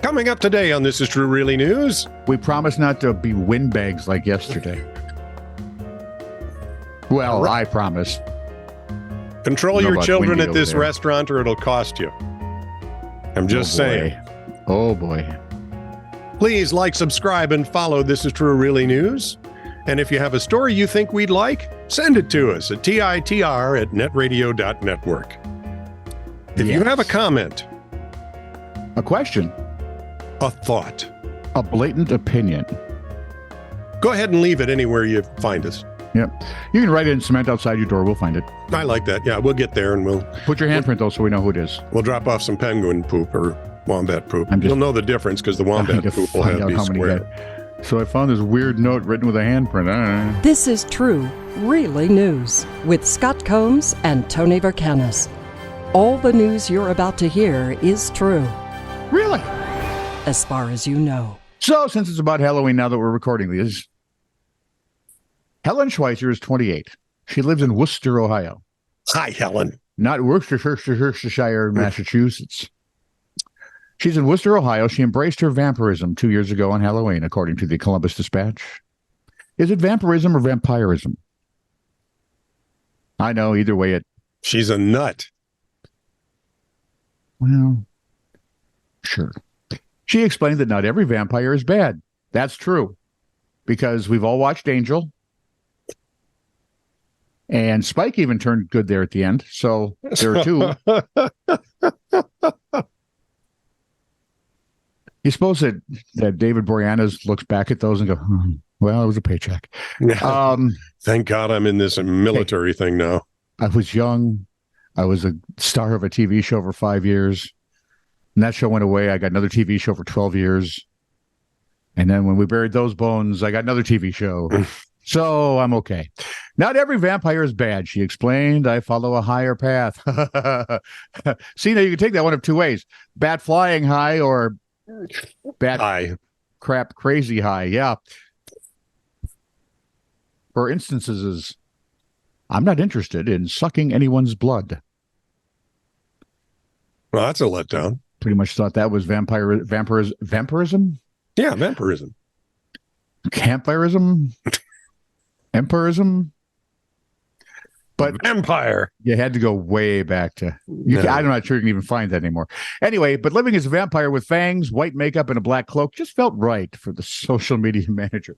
Coming up today on This Is True Really News. We promise not to be windbags like yesterday. Well, I promise. Control your children at this restaurant or it'll cost you. I'm just saying. Oh, boy. Please like, subscribe, and follow This Is True Really News. And if you have a story you think we'd like, send it to us at titr@netradio.network. If you have a comment, a question, a thought, a blatant opinion, go ahead and leave it anywhere you find us. Yep. You can write it in cement outside your door. We'll find it. I like that. Yeah, we'll get there and we'll... Put your handprint, though, so we know who it is. We'll drop off some penguin poop or wombat poop. You'll know the difference because the wombat poop will have these square. So I found this weird note written with a handprint. This is True, Really News with Scott Combs and Tony Vercanis. All the news you're about to hear is true. Really? As far as you know. So, since it's about Halloween now that we're recording these, Helen Schweitzer is 28. She lives in Worcester, Ohio. Hi, Helen. Not Worcestershire, Massachusetts. She's in Worcester, Ohio. She embraced her vampirism 2 years ago on Halloween, according to the Columbus Dispatch. Is it vampirism or vampirism? I know, either way She's a nut. Well, sure. She explained that not every vampire is bad. That's true. Because we've all watched Angel. And Spike even turned good there at the end. So there are two. You suppose that David Boreanaz looks back at those and go, well, it was a paycheck. Thank God I'm in this military thing now. I was young. I was a star of a TV show for 5 years. And that show went away. I got another TV show for 12 years. And then when we buried those bones, I got another TV show. So I'm okay. Not every vampire is bad, she explained. I follow a higher path. See, now you can take that one of two ways. Bat flying high or bat high. Crap crazy high. Yeah. For instances, I'm not interested in sucking anyone's blood. Well, that's a letdown. Pretty much thought that was vampirism? Yeah, vampirism. Campirism? Empirism? But vampire. You had to go way back to... I'm not sure you can even find that anymore. Anyway, but living as a vampire with fangs, white makeup, and a black cloak just felt right for the social media manager.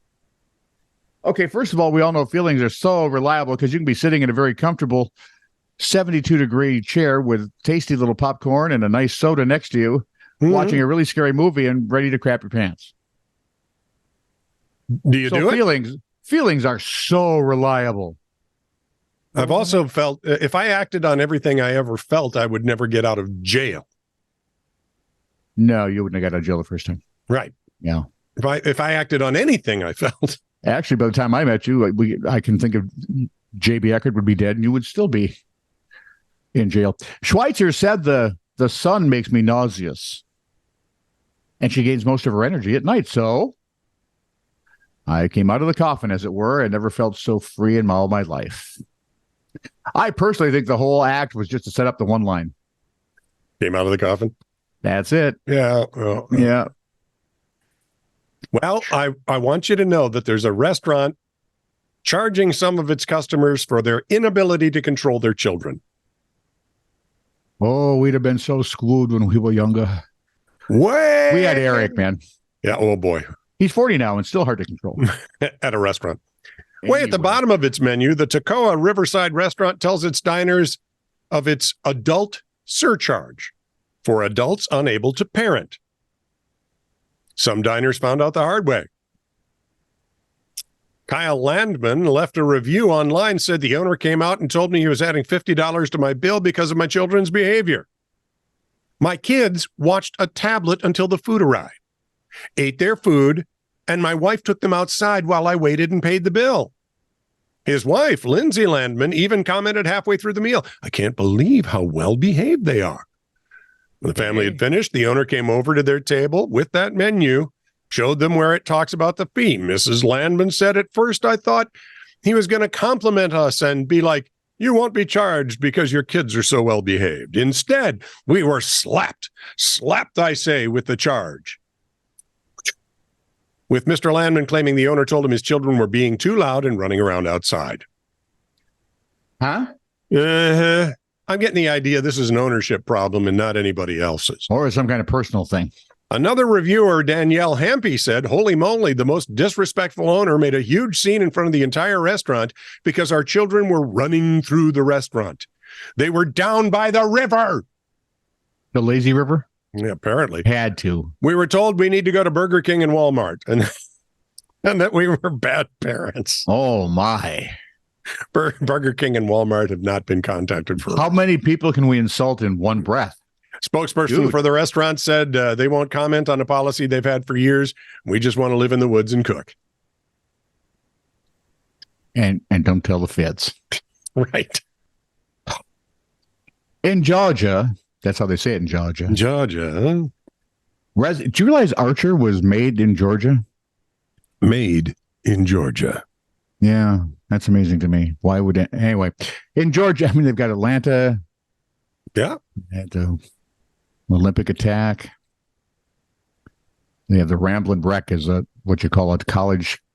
Okay, first of all, we all know feelings are so reliable because you can be sitting in a very comfortable 72-degree chair with tasty little popcorn and a nice soda next to you, watching a really scary movie and ready to crap your pants. Do you do it? Feelings are so reliable. I've also felt if I acted on everything I ever felt, I would never get out of jail. No, you wouldn't have got out of jail the first time. Right. Yeah. If I acted on anything I felt. Actually, by the time I met you, I can think of J.B. Eckert would be dead and you would still be in jail. Schweitzer said the sun makes me nauseous. And she gains most of her energy at night. So I came out of the coffin, as it were, and never felt so free in all my life. I personally think the whole act was just to set up the one line. Came out of the coffin? That's it. Yeah. Yeah. Well, I want you to know that there's a restaurant charging some of its customers for their inability to control their children. Oh, we'd have been so screwed when we were younger. We had Eric, man. Yeah, oh boy. He's 40 now and still hard to control. At a restaurant. Way at the bottom of its menu, the Toccoa Riverside restaurant tells its diners of its adult surcharge for adults unable to parent. Some diners found out the hard way. Kyle Landman left a review online, said the owner came out and told me he was adding $50 to my bill because of my children's behavior. My kids watched a tablet until the food arrived, ate their food, and my wife took them outside while I waited and paid the bill. His wife, Lindsay Landman, even commented halfway through the meal, I can't believe how well behaved they are. When the family had finished, the owner came over to their table with that menu, showed them where it talks about the fee. Mrs. Landman said, at first I thought he was going to compliment us and be like, You won't be charged because your kids are so well behaved. Instead, we were slapped, I say, with the charge. With Mr. Landman claiming the owner told him his children were being too loud and running around outside. Huh? I'm getting the idea this is an ownership problem and not anybody else's. Or some kind of personal thing. Another reviewer, Danielle Hampy, said, holy moly, the most disrespectful owner made a huge scene in front of the entire restaurant because our children were running through the restaurant. They were down by the river. The lazy river? Yeah, apparently. Had to. We were told we need to go to Burger King and Walmart and that we were bad parents. Oh, my. Burger King and Walmart have not been contacted for. How many people can we insult in one breath? Spokesperson for the restaurant said they won't comment on a policy they've had for years. We just want to live in the woods and cook. And don't tell the feds. Right. In Georgia, that's how they say it in Georgia. Georgia. Do you realize Archer was made in Georgia? Made in Georgia. Yeah, that's amazing to me. Why would it? Anyway, in Georgia, I mean, they've got Atlanta. Yeah. At the Olympic Attack. They have the Ramblin' Wreck as what you call it,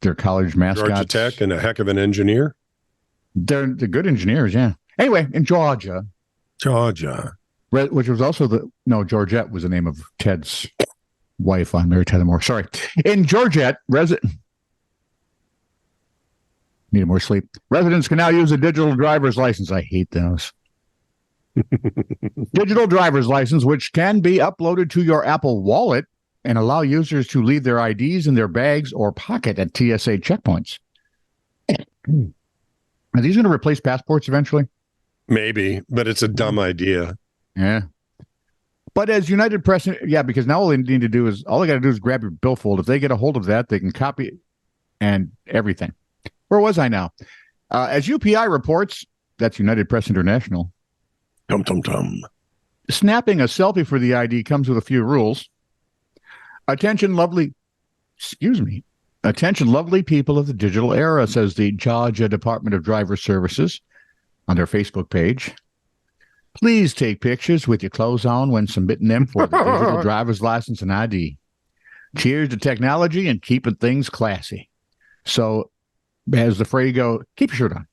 their college mascot. Georgia Tech and a heck of an engineer. They're good engineers, yeah. Anyway, in Georgia. Which was also Georgette was the name of Ted's wife on Mary Tyler Moore. Sorry. In Georgette, need more sleep. Residents can now use a digital driver's license. I hate those. Digital driver's license, which can be uploaded to your Apple Wallet and allow users to leave their IDs in their bags or pocket at TSA checkpoints. Are these going to replace passports eventually? Maybe, but it's a dumb idea. Yeah. But as United Press, because now all they got to do is grab your billfold. If they get a hold of that, they can copy it and everything. Where was I now? As UPI reports, that's United Press International. Snapping a selfie for the ID comes with a few rules. Attention, lovely people of the digital era, says the Georgia Department of Driver Services on their Facebook page. Please take pictures with your clothes on when submitting them for the digital driver's license and ID. Cheers to technology and keeping things classy. So, as the phrase goes, keep your shirt on.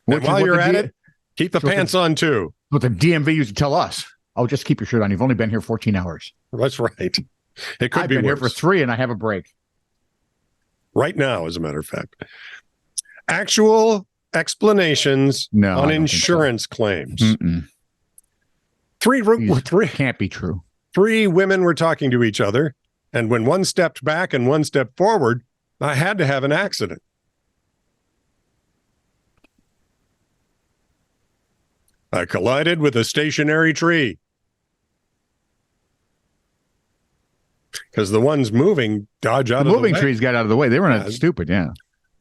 And while you're at it, keep the pants on too. What the DMV used to tell us. Oh, just keep your shirt on. You've only been here 14 hours. That's right. It could I've be been worse. here for 3 and I have a break. Right now, as a matter of fact. Actual explanations on insurance claims. Three can't be true. 3 women were talking to each other, and when one stepped back and one stepped forward, I had to have an accident. I collided with a stationary tree. Because the ones moving dodge out of the way. The moving trees got out of the way. They were not stupid, yeah.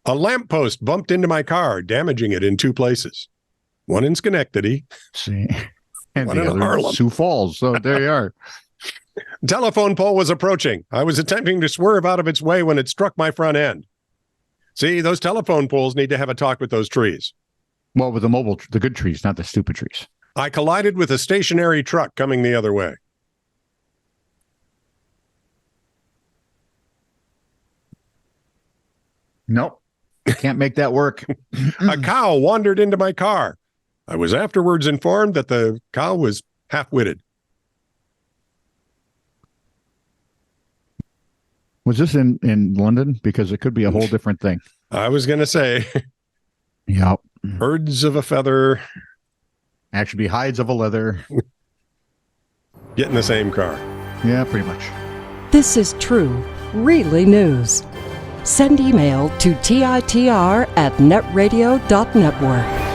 A lamppost bumped into my car, damaging it in 2 places. One in Schenectady. See. And one the in other Harlem. Sioux Falls. So there you are. Telephone pole was approaching. I was attempting to swerve out of its way when it struck my front end. See, those telephone poles need to have a talk with those trees. Well, with the good trees, not the stupid trees. I collided with a stationary truck coming the other way. Nope. Can't make that work. A cow wandered into my car. I was afterwards informed that the cow was half-witted. Was this in London? Because it could be a whole different thing. I was going to say. Yep. Birds of a feather. Actually be hides of a leather. Get in the same car. Yeah, pretty much. This is true, really news. Send email to TITR@netradio.network.